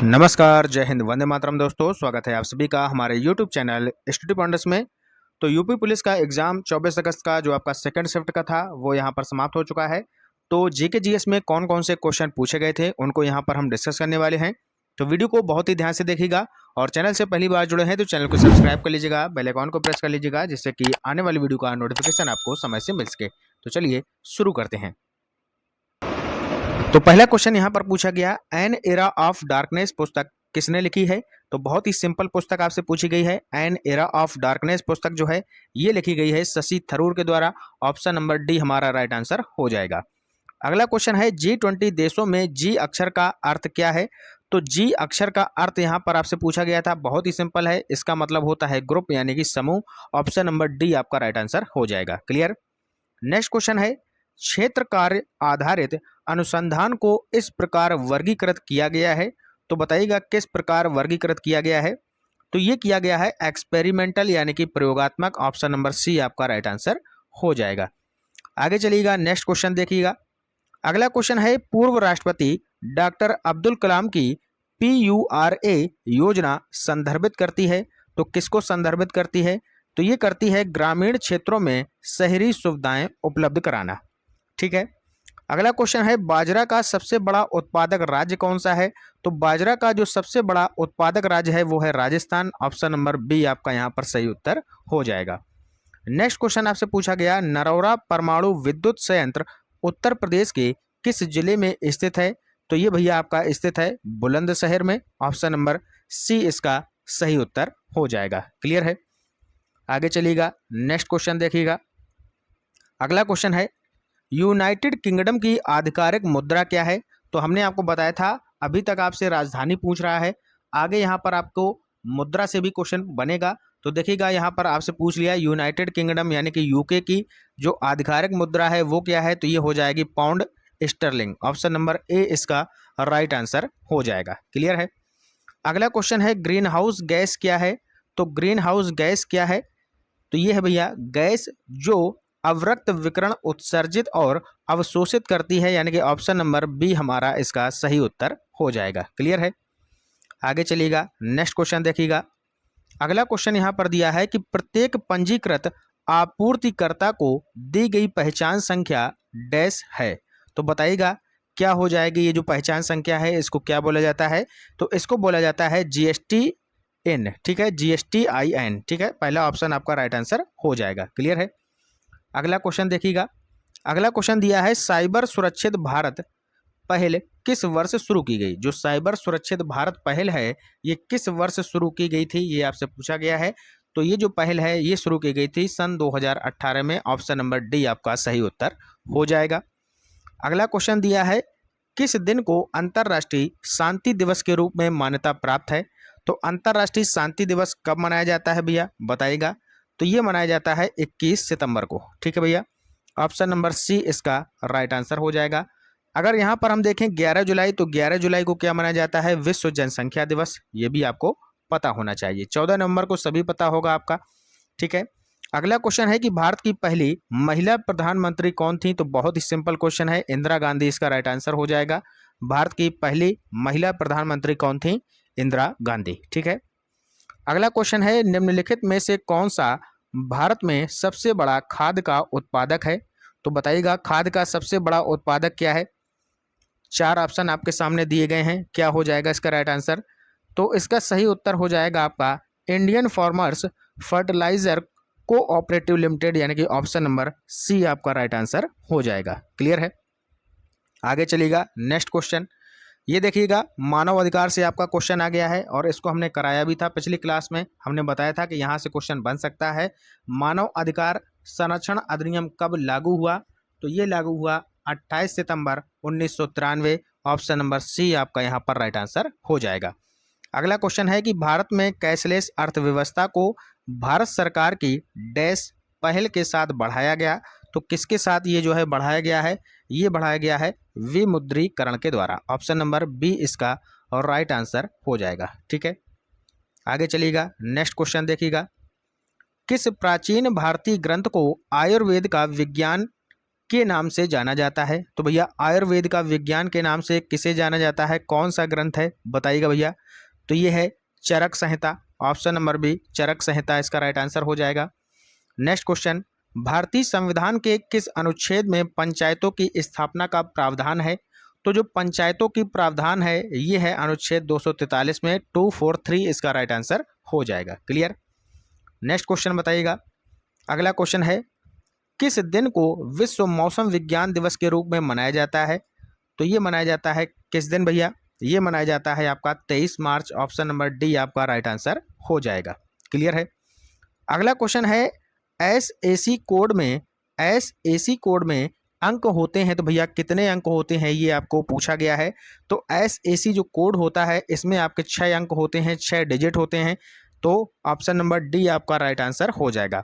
नमस्कार, जय हिंद, वंदे मातरम दोस्तों। स्वागत है आप सभी का हमारे यूट्यूब चैनल स्टडी पॉइंट्स में। तो यूपी पुलिस का एग्जाम 24 अगस्त का जो आपका सेकंड शिफ्ट का था वो यहाँ पर समाप्त हो चुका है। तो जीके जीएस में कौन कौन से क्वेश्चन पूछे गए थे उनको यहाँ पर हम डिस्कस करने वाले हैं। तो वीडियो को बहुत ही ध्यान से देखिएगा और चैनल से पहली बार जुड़े हैं तो चैनल को सब्सक्राइब कर लीजिएगा, बेल आइकॉन को प्रेस कर लीजिएगा जिससे कि आने वाली वीडियो का नोटिफिकेशन आपको समय से मिल सके। तो चलिए शुरू करते हैं। तो पहला क्वेश्चन यहाँ पर पूछा गया, एन एरा ऑफ डार्कनेस पुस्तक किसने लिखी है। तो बहुत ही सिंपल पुस्तक आपसे पूछी गई है। एन एरा ऑफ डार्कनेस पुस्तक जो है ये लिखी गई है शशि थरूर के द्वारा। ऑप्शन नंबर डी हमारा राइट आंसर हो जाएगा। अगला क्वेश्चन है, G20 देशों में जी अक्षर का अर्थ क्या है। तो जी अक्षर का अर्थ यहाँ पर आपसे पूछा गया था। बहुत ही सिंपल है, इसका मतलब होता है ग्रुप यानी कि समूह। ऑप्शन नंबर डी आपका राइट आंसर हो जाएगा। क्लियर। नेक्स्ट क्वेश्चन है, क्षेत्र कार्य आधारित अनुसंधान को इस प्रकार वर्गीकृत किया गया है। तो बताइएगा किस प्रकार वर्गीकृत किया गया है। तो ये किया गया है एक्सपेरिमेंटल यानी कि प्रयोगात्मक। ऑप्शन नंबर सी आपका राइट आंसर हो जाएगा। आगे चलिएगा, नेक्स्ट क्वेश्चन देखिएगा। अगला क्वेश्चन है, पूर्व राष्ट्रपति डॉक्टर अब्दुल कलाम की PURA योजना संदर्भित करती है। तो किसको संदर्भित करती है। तो ये करती है ग्रामीण क्षेत्रों में शहरी सुविधाएं उपलब्ध कराना। ठीक है। अगला क्वेश्चन है, बाजरा का सबसे बड़ा उत्पादक राज्य कौन सा है। तो बाजरा का जो सबसे बड़ा उत्पादक राज्य है वो है राजस्थान। ऑप्शन नंबर बी आपका यहाँ पर सही उत्तर हो जाएगा। नेक्स्ट क्वेश्चन आपसे पूछा गया, नरौरा परमाणु विद्युत संयंत्र उत्तर प्रदेश के किस जिले में स्थित है। तो ये भैया आपका स्थित है बुलंदशहर में। ऑप्शन नंबर सी इसका सही उत्तर हो जाएगा। क्लियर है। आगे चलिएगा, नेक्स्ट क्वेश्चन देखिएगा। अगला क्वेश्चन है, यूनाइटेड किंगडम की आधिकारिक मुद्रा क्या है। तो हमने आपको बताया था अभी तक आपसे राजधानी पूछ रहा है, आगे यहाँ पर आपको मुद्रा से भी क्वेश्चन बनेगा। तो देखिएगा यहाँ पर आपसे पूछ लिया यूनाइटेड किंगडम यानी कि यूके की जो आधिकारिक मुद्रा है वो क्या है। तो ये हो जाएगी pound sterling. Option number A इसका राइट आंसर हो जाएगा। क्लियर है। अगला क्वेश्चन है, ग्रीन हाउस गैस क्या है। तो ग्रीन हाउस गैस क्या है। तो ये है भैया गैस जो अवरक्त विकिरण उत्सर्जित और अवशोषित करती है, यानी कि ऑप्शन नंबर बी हमारा इसका सही उत्तर हो जाएगा। क्लियर है। आगे चलिएगा, नेक्स्ट क्वेश्चन देखिएगा। अगला क्वेश्चन यहाँ पर दिया है कि प्रत्येक पंजीकृत आपूर्तिकर्ता को दी गई पहचान संख्या डैश है। तो बताइएगा क्या हो जाएगी ये जो पहचान संख्या है, इसको क्या बोला जाता है। तो इसको बोला जाता है GSTN। ठीक है, GSTIN। ठीक है, पहला ऑप्शन आपका राइट आंसर हो जाएगा। क्लियर है। अगला क्वेश्चन देखिएगा। अगला क्वेश्चन दिया है, साइबर सुरक्षित भारत पहल किस वर्ष शुरू की गई। जो साइबर सुरक्षित भारत पहल है ये किस वर्ष शुरू की गई थी, ये आपसे पूछा गया है। तो ये जो पहल है ये शुरू की गई थी सन 2018 में। ऑप्शन नंबर डी आपका सही उत्तर हो जाएगा। अगला क्वेश्चन दिया है, किस दिन को अंतर्राष्ट्रीय शांति दिवस के रूप में मान्यता प्राप्त है। तो अंतर्राष्ट्रीय शांति दिवस कब मनाया जाता है भैया, बताइएगा। तो ये मनाया जाता है 21 सितंबर को। ठीक है भैया, ऑप्शन नंबर सी इसका राइट आंसर हो जाएगा। अगर यहाँ पर हम देखें 11 जुलाई, तो 11 जुलाई को क्या मनाया जाता है, विश्व जनसंख्या दिवस। ये भी आपको पता होना चाहिए। 14 नवंबर को सभी पता होगा आपका। ठीक है। अगला क्वेश्चन है कि भारत की पहली महिला प्रधानमंत्री कौन थी। तो बहुत ही सिंपल क्वेश्चन है, इंदिरा गांधी इसका राइट आंसर हो जाएगा। भारत की पहली महिला प्रधानमंत्री कौन थी, इंदिरा गांधी। ठीक है। अगला क्वेश्चन है, निम्नलिखित में से कौन सा भारत में सबसे बड़ा खाद्य का उत्पादक है। तो बताइएगा खाद्य का सबसे बड़ा उत्पादक क्या है। चार ऑप्शन आपके सामने दिए गए हैं, क्या हो जाएगा इसका राइट आंसर। तो इसका सही उत्तर हो जाएगा आपका Indian farmers fertiliser cooperative limited, यानी कि ऑप्शन नंबर सी आपका राइट आंसर हो जाएगा। क्लियर है। आगे चलिएगा, नेक्स्ट क्वेश्चन ये देखिएगा। मानव अधिकार से आपका क्वेश्चन आ गया है और इसको हमने कराया भी था पिछली क्लास में। हमने बताया था कि यहाँ से क्वेश्चन बन सकता है। मानव अधिकार संरक्षण अधिनियम कब लागू हुआ। तो ये लागू हुआ 28 सितंबर 1993। ऑप्शन नंबर सी आपका यहाँ पर राइट आंसर हो जाएगा। अगला क्वेश्चन है कि भारत में कैशलेस अर्थव्यवस्था को भारत सरकार की डैश पहल के साथ बढ़ाया गया। तो किसके साथ ये जो है बढ़ाया गया है, ये बढ़ाया गया है विमुद्रीकरण के द्वारा। ऑप्शन नंबर बी इसका और राइट आंसर हो जाएगा। ठीक है। आगे चलिएगा, नेक्स्ट क्वेश्चन देखिएगा। किस प्राचीन भारतीय ग्रंथ को आयुर्वेद का विज्ञान के नाम से जाना जाता है? तो भैया आयुर्वेद का विज्ञान के नाम से किसे जाना जाता है? कौन सा ग्रंथ है बताइएगा भैया। तो ये है चरक संहिता। ऑप्शन नंबर बी चरक संहिता इसका राइट आंसर हो जाएगा। नेक्स्ट क्वेश्चन, भारतीय संविधान के किस अनुच्छेद में पंचायतों की स्थापना का प्रावधान है? तो जो पंचायतों की प्रावधान है ये है अनुच्छेद 243 में 243 इसका राइट आंसर हो जाएगा। क्लियर। नेक्स्ट क्वेश्चन बताइएगा। अगला क्वेश्चन है, किस दिन को विश्व मौसम विज्ञान दिवस के रूप में मनाया जाता है? तो ये मनाया जाता है किस दिन भैया? ये मनाया जाता है आपका 23 मार्च। ऑप्शन नंबर डी आपका राइट आंसर हो जाएगा। क्लियर है। अगला क्वेश्चन है, एसएसी कोड में अंक होते हैं तो भैया कितने अंक होते हैं ये आपको पूछा गया है। तो एसएसी जो कोड होता है इसमें आपके 6 अंक होते हैं, 6 डिजिट होते हैं। तो ऑप्शन नंबर डी आपका राइट आंसर हो जाएगा।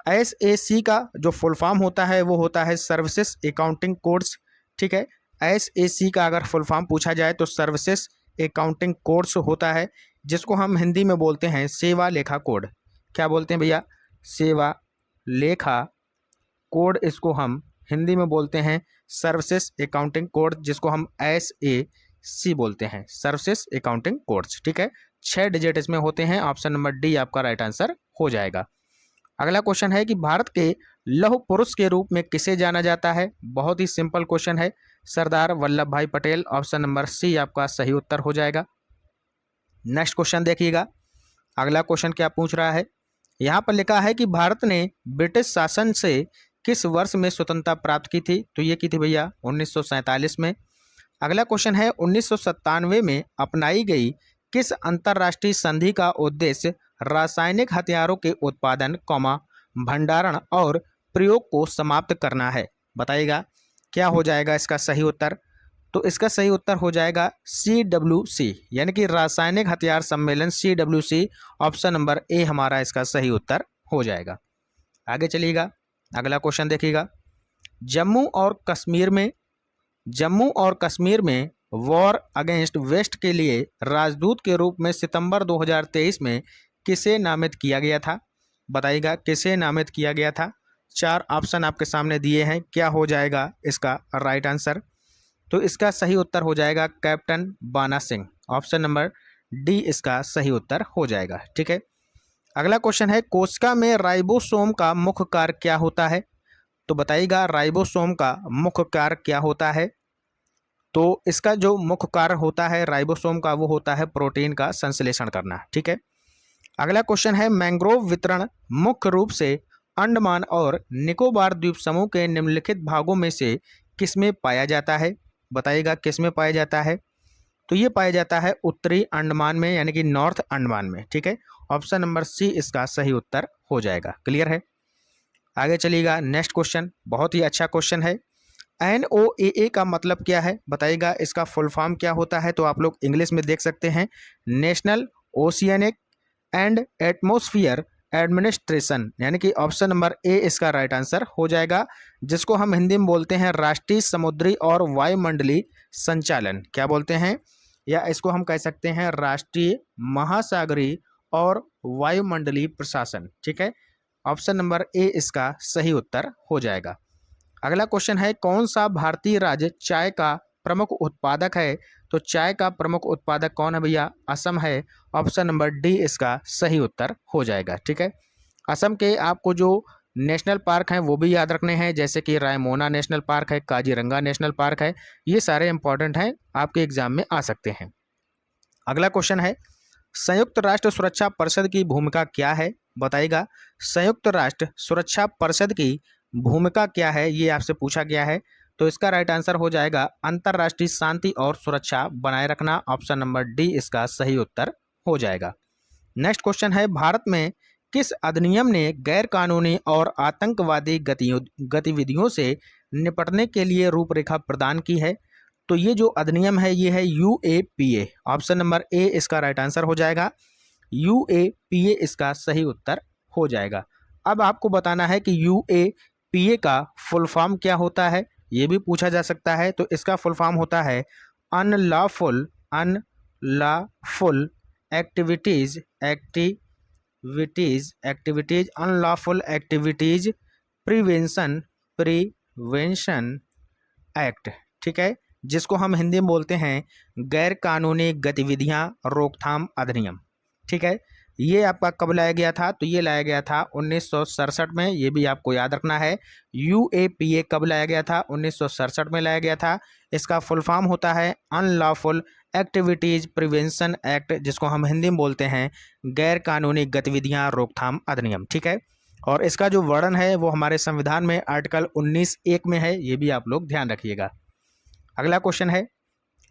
एसएसी का जो फुल फॉर्म होता है वो होता है सर्विसेज अकाउंटिंग कोड्स। ठीक है, एसएसी का अगर फुल फॉर्म पूछा जाए तो सर्विसेज अकाउंटिंग कोड्स होता है, जिसको हम हिंदी में बोलते हैं सेवा लेखा कोड। क्या बोलते हैं भैया? सेवा लेखा कोड, इसको हम हिंदी में बोलते हैं सर्विसेज अकाउंटिंग कोड, जिसको हम एसएसी बोलते हैं, सर्विसेज अकाउंटिंग कोड्स। ठीक है, 6 डिजिट इसमें होते हैं। ऑप्शन नंबर डी आपका राइट आंसर हो जाएगा। अगला क्वेश्चन है कि भारत के लौह पुरुष के रूप में किसे जाना जाता है? बहुत ही सिंपल क्वेश्चन है, सरदार वल्लभ भाई पटेल। ऑप्शन नंबर सी आपका सही उत्तर हो जाएगा। नेक्स्ट क्वेश्चन देखिएगा। अगला क्वेश्चन क्या पूछ रहा है, यहाँ पर लिखा है कि भारत ने ब्रिटिश शासन से किस वर्ष में स्वतंत्रता प्राप्त की थी? तो ये की थी भैया 1947 में। अगला क्वेश्चन है, 1997 में अपनाई गई किस अंतर्राष्ट्रीय संधि का उद्देश्य रासायनिक हथियारों के उत्पादन, भंडारण और प्रयोग को समाप्त करना है? बताइएगा क्या हो जाएगा इसका सही उत्तर। तो इसका सही उत्तर हो जाएगा CWC, यानी कि रासायनिक हथियार सम्मेलन CWC। ऑप्शन नंबर ए हमारा इसका सही उत्तर हो जाएगा। आगे चलिएगा। अगला क्वेश्चन देखिएगा। जम्मू और कश्मीर में वॉर अगेंस्ट वेस्ट के लिए राजदूत के रूप में सितंबर 2023 में किसे नामित किया गया था? बताइएगा किसे नामित किया गया था। 4 ऑप्शन आपके सामने दिए हैं, क्या हो जाएगा इसका राइट आंसर। तो इसका सही उत्तर हो जाएगा कैप्टन बाना सिंह। ऑप्शन नंबर डी इसका सही उत्तर हो जाएगा। ठीक है। अगला क्वेश्चन है, कोशिका में राइबोसोम का मुख्य कार्य क्या होता है? तो बताइएगा राइबोसोम का मुख्य कार्य क्या होता है। तो इसका जो मुख्य कार्य होता है राइबोसोम का वो होता है प्रोटीन का संश्लेषण करना। ठीक है। अगला क्वेश्चन है, मैंग्रोव वितरण मुख्य रूप से अंडमान और निकोबार द्वीप समूह के निम्नलिखित भागों में से किसमें पाया जाता है? बताइएगा किसमें पाया जाता है। तो ये पाया जाता है उत्तरी अंडमान में, यानी कि नॉर्थ अंडमान में। ठीक है, ऑप्शन नंबर सी इसका सही उत्तर हो जाएगा। क्लियर है। आगे चलिएगा। नेक्स्ट क्वेश्चन बहुत ही अच्छा क्वेश्चन है। NOAA का मतलब क्या है? बताइएगा इसका फुल फॉर्म क्या होता है। तो आप लोग इंग्लिश में देख सकते हैं, national oceanic and atmosphere administration, यानी कि ऑप्शन नंबर ए इसका राइट आंसर हो जाएगा, जिसको हम हिंदी में बोलते हैं राष्ट्रीय समुद्री और वायुमंडलीय संचालन। क्या बोलते हैं? या इसको हम कह सकते हैं राष्ट्रीय महासागरीय और वायुमंडलीय प्रशासन। ठीक है, ऑप्शन नंबर ए इसका सही उत्तर हो जाएगा। अगला क्वेश्चन है, कौन सा भारतीय राज्य चाय का प्रमुख उत्पादक है? तो चाय का प्रमुख उत्पादक कौन है भैया? असम है। ऑप्शन नंबर डी इसका सही उत्तर हो जाएगा। ठीक है। असम के आपको जो नेशनल पार्क हैं वो भी याद रखने हैं, जैसे कि रायमोना नेशनल पार्क है, काजीरंगा नेशनल पार्क है। ये सारे इंपॉर्टेंट हैं, आपके एग्जाम में आ सकते हैं। अगला क्वेश्चन है, संयुक्त राष्ट्र सुरक्षा परिषद की भूमिका क्या है? बताइएगा संयुक्त राष्ट्र सुरक्षा परिषद की भूमिका क्या है, ये आपसे पूछा गया है। तो इसका राइट आंसर हो जाएगा अंतर्राष्ट्रीय शांति और सुरक्षा बनाए रखना। ऑप्शन नंबर डी इसका सही उत्तर हो जाएगा। नेक्स्ट क्वेश्चन है, भारत में किस अधिनियम ने गैर कानूनी और आतंकवादी गतिविधियों से निपटने के लिए रूपरेखा प्रदान की है? तो ये जो अधिनियम है ये है UAPA। ऑप्शन नंबर ए इसका राइट आंसर हो जाएगा। UAPA इसका सही उत्तर हो जाएगा। अब आपको बताना है कि UAPA का फुल फॉर्म क्या होता है, ये भी पूछा जा सकता है। तो इसका फुल फॉर्म होता है unlawful activities unlawful activities prevention prevention act, ठीक है, जिसको हम हिंदी में बोलते हैं गैर कानूनी गतिविधियां रोकथाम अधिनियम, ठीक है। ये आपका कब लाया गया था? तो ये लाया गया था 1967 में, ये भी आपको याद रखना है। UAPA कब लाया गया था? 1967 में लाया गया था। इसका फुल फॉर्म होता है अनलॉफुल एक्टिविटीज प्रिवेंशन एक्ट, जिसको हम हिंदी में बोलते हैं गैर कानूनी गतिविधियां रोकथाम अधिनियम, ठीक है। और इसका जो वर्णन है वो हमारे संविधान में आर्टिकल 19(1) में है, ये भी आप लोग ध्यान रखिएगा। अगला क्वेश्चन है,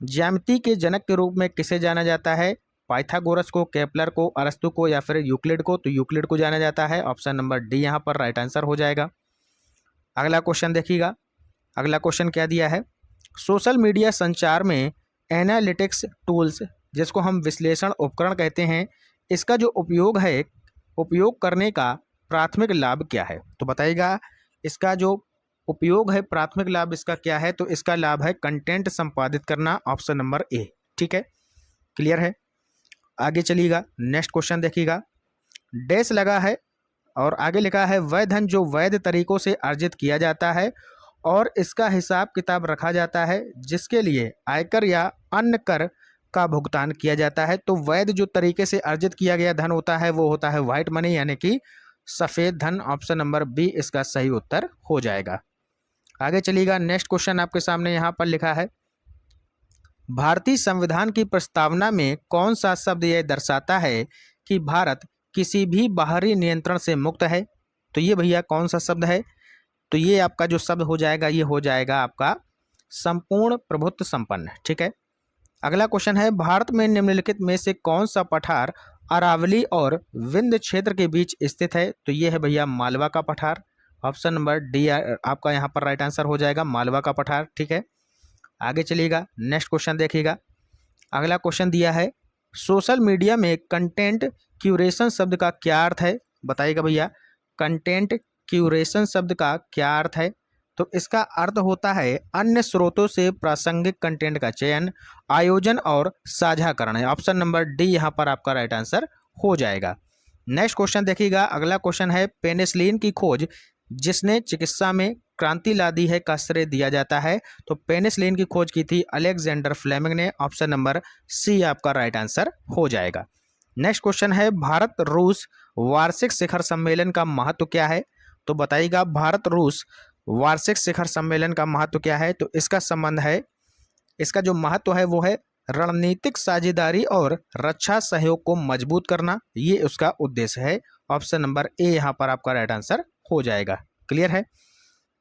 ज्यामिति के जनक के रूप में किसे जाना जाता है? पाइथागोरस को, केपलर को, अरस्तु को या फिर यूक्लिड को? तो यूक्लिड को जाना जाता है। ऑप्शन नंबर डी यहाँ पर राइट आंसर हो जाएगा। अगला क्वेश्चन देखिएगा। अगला क्वेश्चन क्या दिया है? सोशल मीडिया संचार में एनालिटिक्स टूल्स, जिसको हम विश्लेषण उपकरण कहते हैं, इसका जो उपयोग है, उपयोग करने का प्राथमिक लाभ क्या है? तो बताइएगा, इसका जो उपयोग है, प्राथमिक लाभ इसका क्या है? तो इसका लाभ है कंटेंट संपादित करना। ऑप्शन नंबर ए, ठीक है, क्लियर है। आगे चलिएगा, नेक्स्ट क्वेश्चन देखिएगा। डैश लगा है और आगे लिखा है वह धन जो वैध तरीकों से अर्जित किया जाता है और इसका हिसाब किताब रखा जाता है, जिसके लिए आयकर या अन्य कर का भुगतान किया जाता है। तो वैध जो तरीके से अर्जित किया गया धन होता है वो होता है व्हाइट मनी, यानी कि सफ़ेद धन। ऑप्शन नंबर बी इसका सही उत्तर हो जाएगा। आगे चलिएगा, नेक्स्ट क्वेश्चन आपके सामने यहाँ पर लिखा है, भारतीय संविधान की प्रस्तावना में कौन सा शब्द यह दर्शाता है कि भारत किसी भी बाहरी नियंत्रण से मुक्त है? तो ये भैया कौन सा शब्द है? तो ये आपका जो शब्द हो जाएगा ये हो जाएगा आपका संपूर्ण प्रभुत्व संपन्न, ठीक है। अगला क्वेश्चन है, भारत में निम्नलिखित में से कौन सा पठार अरावली और विंध्य क्षेत्र के बीच स्थित है? तो ये है भैया मालवा का पठार। ऑप्शन नंबर डी आपका यहाँ पर राइट आंसर हो जाएगा, मालवा का पठार, ठीक है। आगे चलिएगा, नेक्स्ट क्वेश्चन देखिएगा। अगला क्वेश्चन दिया है, सोशल मीडिया में कंटेंट क्यूरेशन शब्द का क्या अर्थ है? बताइएगा भैया, कंटेंट क्यूरेशन शब्द का क्या अर्थ है? तो इसका अर्थ होता है अन्य स्रोतों से प्रासंगिक कंटेंट का चयन, आयोजन और साझाकरण है। ऑप्शन नंबर डी यहाँ पर आपका राइट आंसर हो जाएगा। नेक्स्ट क्वेश्चन देखिएगा। अगला क्वेश्चन है, पेनिसिलिन की खोज जिसने चिकित्सा में क्रांति ला दी है का श्रेय दिया जाता है? तो पेनिसिलिन की खोज की थी अलेक्जेंडर फ्लेमिंग ने। ऑप्शन नंबर सी आपका राइट आंसर हो जाएगा। नेक्स्ट क्वेश्चन है, भारत रूस वार्षिक शिखर सम्मेलन का महत्व क्या है? तो बताइएगा, भारत रूस वार्षिक शिखर सम्मेलन का महत्व क्या है? तो इसका संबंध है, इसका जो महत्व है वो है रणनीतिक साझेदारी और रक्षा सहयोग को मजबूत करना, ये उसका उद्देश्य है। ऑप्शन नंबर ए यहाँ पर आपका राइट आंसर हो जाएगा। क्लियर है?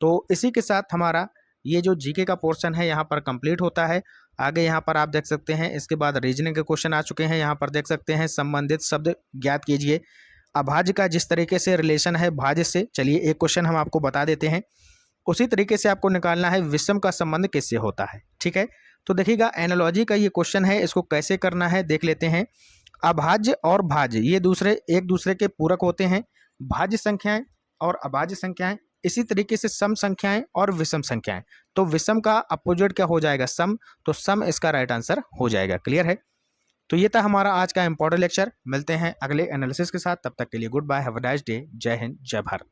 तो इसी के साथ हमारा ये जो जीके का पोर्शन है यहाँ पर कंप्लीट होता है। आगे यहाँ पर आप देख सकते हैं, इसके बाद रीजनिंग के क्वेश्चन आ चुके हैं। यहाँ पर देख सकते हैं, संबंधित शब्द ज्ञात कीजिए। अभाज्य का जिस तरीके से रिलेशन है भाज्य से, चलिए एक क्वेश्चन हम आपको बता देते हैं। उसी तरीके से आपको निकालना है विषम का संबंध किससे होता है, ठीक है। तो देखिएगा, एनालॉजी का ये क्वेश्चन है, इसको कैसे करना है देख लेते हैं। अभाज्य और भाज्य ये एक दूसरे के पूरक होते हैं। भाज्य संख्याएं और अभाज्य संख्याएं, इसी तरीके से सम संख्याएं और विषम संख्याएं। तो विषम का अपोजिट क्या हो जाएगा? सम। तो सम इसका राइट आंसर हो जाएगा। क्लियर है? तो ये था हमारा आज का इंपॉर्टेंट लेक्चर। मिलते हैं अगले एनालिसिस के साथ, तब तक के लिए good bye, have a nice day, जय हिंद, जय भारत।